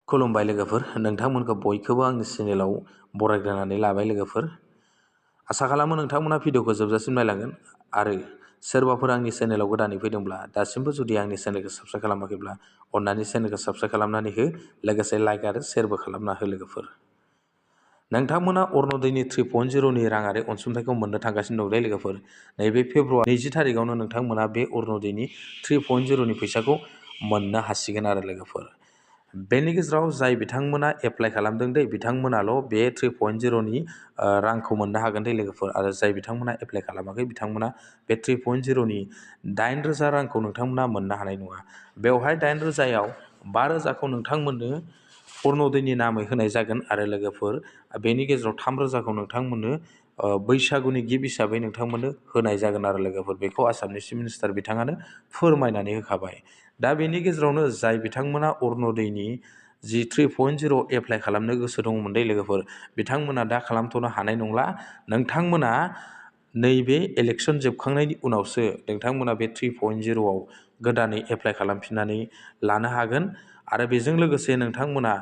खुलुमबाय लोगोफोर, नोंथांमोनखौ बयखौबो आंनि चेनेलाव बरायग्रोनानै लाबाय लोगोफोर। आसा खालामो नोंथांमोना भिडिअखौ जोबजासिम नायलांगोन आरो सोरबाफोर आंनि चेनेलाव गोदानै फैदोंब्ला दासिमबो जुदि आंनि चेनेलखौ साबस्क्राइब खालामाखैब्ला अन्नानै चेनेलखौ साबस्क्राइब खालामनानै हो, लोगोसे लाइक आरो शेयारबो खालामना हो लोगोफोर। नोंथांमोना अरुण'दयनि 3.0 नि राङारि अनसुंथाइखौ मोननो थांगासिनो दं दे लोगोफोर। नैबे फेब्रुवारि 20 थारिखआवनो नोंथांमोना बे अरुण'दयनि 3.0 नि फैसाखौ मोननो हासिगोन आरो लोगोफोर। बेनि गेजेराव जाय बिथांमोना एप्लाइ खालामदों दे बिथांमोनाल' बे 3.0 नि रांखौ मोननो हागोन दे लोगोफोर, आरो जाय बिथांमोना एप्लाइ खालामाखै बिथांमोना बे 3.0 नि 8,000 रांखौ नोंथांमोना मोननो हानाय नङा। बेवहाय 8,000आव 5,000खौ नोंथांमोननो अरुण'दयनि नामै होनाय जागोन आरो लोगोफोर बेनि गेजेराव 3,000खौ नोंथांमोननो बैसागुनि गिफ्ट हिसाबै नोंथांमोननो होनाय जागोन आरो लोगोफोर। बेखौ आसामनि चिफ मिनिस्टार बिथाङानो फोरमायनानै होखाबाय। दा बेनि गेजेरावनो जाय बिथांमोना अरुण'दयनि जि 3.0 एप्लाइ खालामनो गोसो दंमोन दे लोगोफोर, बिथांमोना दा खालामथ'नो हानाय नंला। नोंथांमोना नैबे इलेक्सन जोबखांनायनि उनावसो नोंथांमोना बे 3.0आव गोदानै एप्लाइ खालामफिननानै लानो हागोन। आरो बेजों लोगोसे नोंथांमोना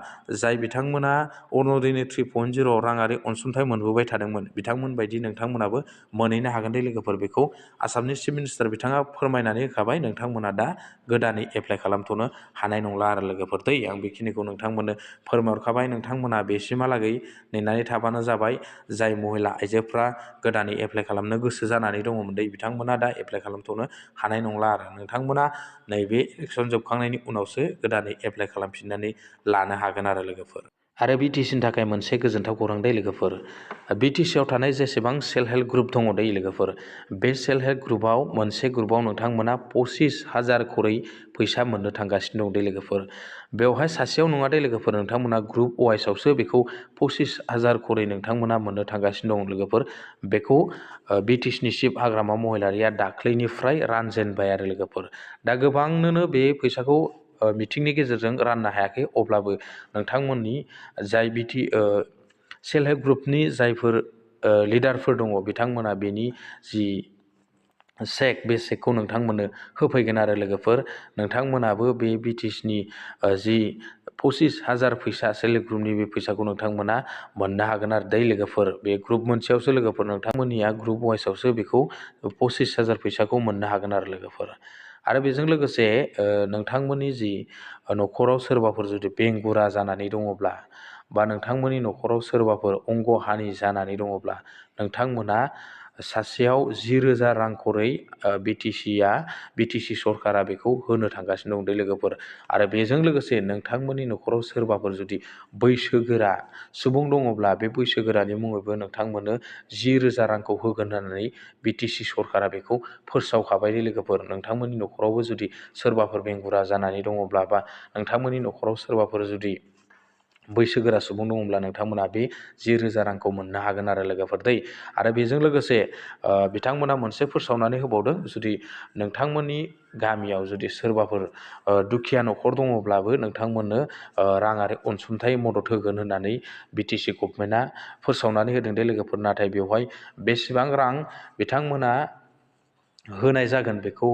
जाय बिथांमोना अरुण'दयनि 3.0आव राङारि अनसुंथाइ मोनबोबाय थादोंमोन बिथांमोन बायदि नोंथांमोनाबो मोनहैनो हागोन दे लोगोफोर। बेखौ आसामनि चिफ मिनिस्टार बिथाङा फोरमायनानै होखाबाय। नोंथांमोना दा गोदानै एप्लाइ खालामथ'नो हानाय नंला आरो लोगोफोर दै। आं बेखिनिखौ नोंथांमोननो फोरमायहरखाबाय। नोंथांमोना बेसिमहालागै नेनानै थाबानो जाबाय। जाय महिला आइजोफ्रा गोदानै एप्लाइ खालामनो गोसो जानानै दङमोन दै बिथांमोना दा एप्लाइ खालामथ'नो हानाय नंला आरो नोंथांमोना नैबे इलेक्सन जोबखांनायनि उनावसो गोदानै एप्लाइ खालामफिननानै लानो हागोन आरो लोगोफोर। आरो BTCनि थाखाय मोनसे गोजोनथाव खौरां दे लोगोफोर। BTCआव थानाय जेसेबां सेल्फ हेल्प ग्रुप दङ दे लोगोफोर, बे सेल्फ हेल्प ग्रुपआव मोनसे ग्रुपआव नोंथांमोना 25,000 खरै फैसा मोननो थांगासिनो दं दे लोगोफोर। बेवहाय सासेयाव नङा दे लोगोफोर, नोंथांमोना ग्रुप वाइसआवसो बेखौ 25,000 खरै नोंथांमोना मोननो थांगासिनो दं लोगोफोर। बेखौ BTCनि चिफ हाग्रामा महिलारिया दाख्लैनिफ्राय रानजेनबाय आरो लोगोफोर। दा गोबांनोनो बे फैसाखौ मिटिंनि गेजेरजों राननो हायाखै, अब्लाबो नोंथांमोननि जाय सेल्फ हेल्प ग्रुपनि जायफोर लिडारफोर दङ बिथांमोना बेनि जि चेक, बे चेकखौ नोंथांमोननो होफैगोन आरो लोगोफोर। नोंथांमोनाबो बे BTCनि जि 25,000 फैसा सेल्फ हेल्प ग्रुपनि बे फैसाखौ नोंथांमोना मोननो हागोन आरो दै लोगोफोर। बे ग्रुप मोनसेयावसो लोगोफोर, नोंथांमोननिया ग्रुप वाइसआवसो बेखौ 25,000 फैसाखौ मोननो हागोन आरो लोगोफोर। आरो बेजों लोगोसे नोंथांमोननि जि न'खराव सोरबाफोर जुदि बेंगुरा जानानै दङब्ला बा नोंथांमोननि न'खराव सोरबाफोर अंग हानि जानानै दङब्ला नोंथांमोना सासेयाव 10,000 रां खरै BTC सरकारा बेखौ होनो थांगासिनो दं दे लोगोफोर। आरो बेजों लोगोसे नोंथांमोननि न'खराव सोरबाफोर जुदि बैसोगोरा सुबुं दङब्ला बे बैसोगोरानि मुङैबो नोंथांमोननो 10,000 रांखौ होगोन होननानै BTC सरकारा बेखौ फोसावखाबाय दे लोगोफोर। नोंथांमोननि न'खरावबो जुदि सोरबाफोर बेंगुरा जानानै दङब्ला बा नोंथांमोननि न'खराव सोरबाफोर जुदि बैसोगोरा सुबुं दङब्ला नोंथांमोना बे 10,000 रांखौ मोननो हागोन आरो लोगोफोर दै। आरो बेजों लोगोसे बिथांमोना मोनसे फोसावनानै होबावदों, जुदि नोंथांमोननि गामियाव जुदि सोरबाफोर दुखिया न'खर दङब्लाबो नोंथांमोननो राङारि अनसुंथाइ मदद होगोन होननानै BTC गभर्नमेन्टआ फोसावनानै होदों दे लोगोफोर। नाथाय बेवहाय बेसेबां रां बिथांमोना होनाय जागोन बेखौ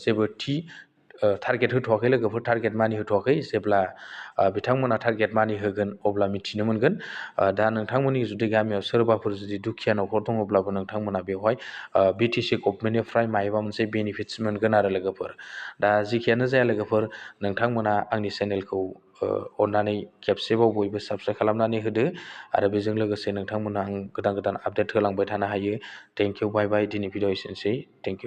जेबो थि टारगेट होथ'वाखै लोगोफोर, टारगेट मानि होथ'वाखै। जेब्ला बिथांमोना टारगेट मानि होगोन अब्ला मिथिनो मोनगोन। दा नोंथांमोननि जुदि गामियाव सोरबाफोर जुदि दुखिया न'खर दङब्लाबो नोंथांमोना बेवहाय BTC गभर्नमेन्टनिफ्राय माबा मोनसे बेनिफिट्स मोनगोन आरो लोगोफोर। दा जिखियानो जाया लोगोफोर, नोंथांमोना आंनि चेनेलखौ अननानै खेबसेबाव बयबो साबस्क्राइब खालामनानै होदो। आरो बेजों लोगोसे नोंथांमोना आं गोदान गोदान आपडेट होलांबाय थानो हायो। थेंक इउ, बाय बाय। दिनै भिडिअ एसेनोसै, थेंक इउ।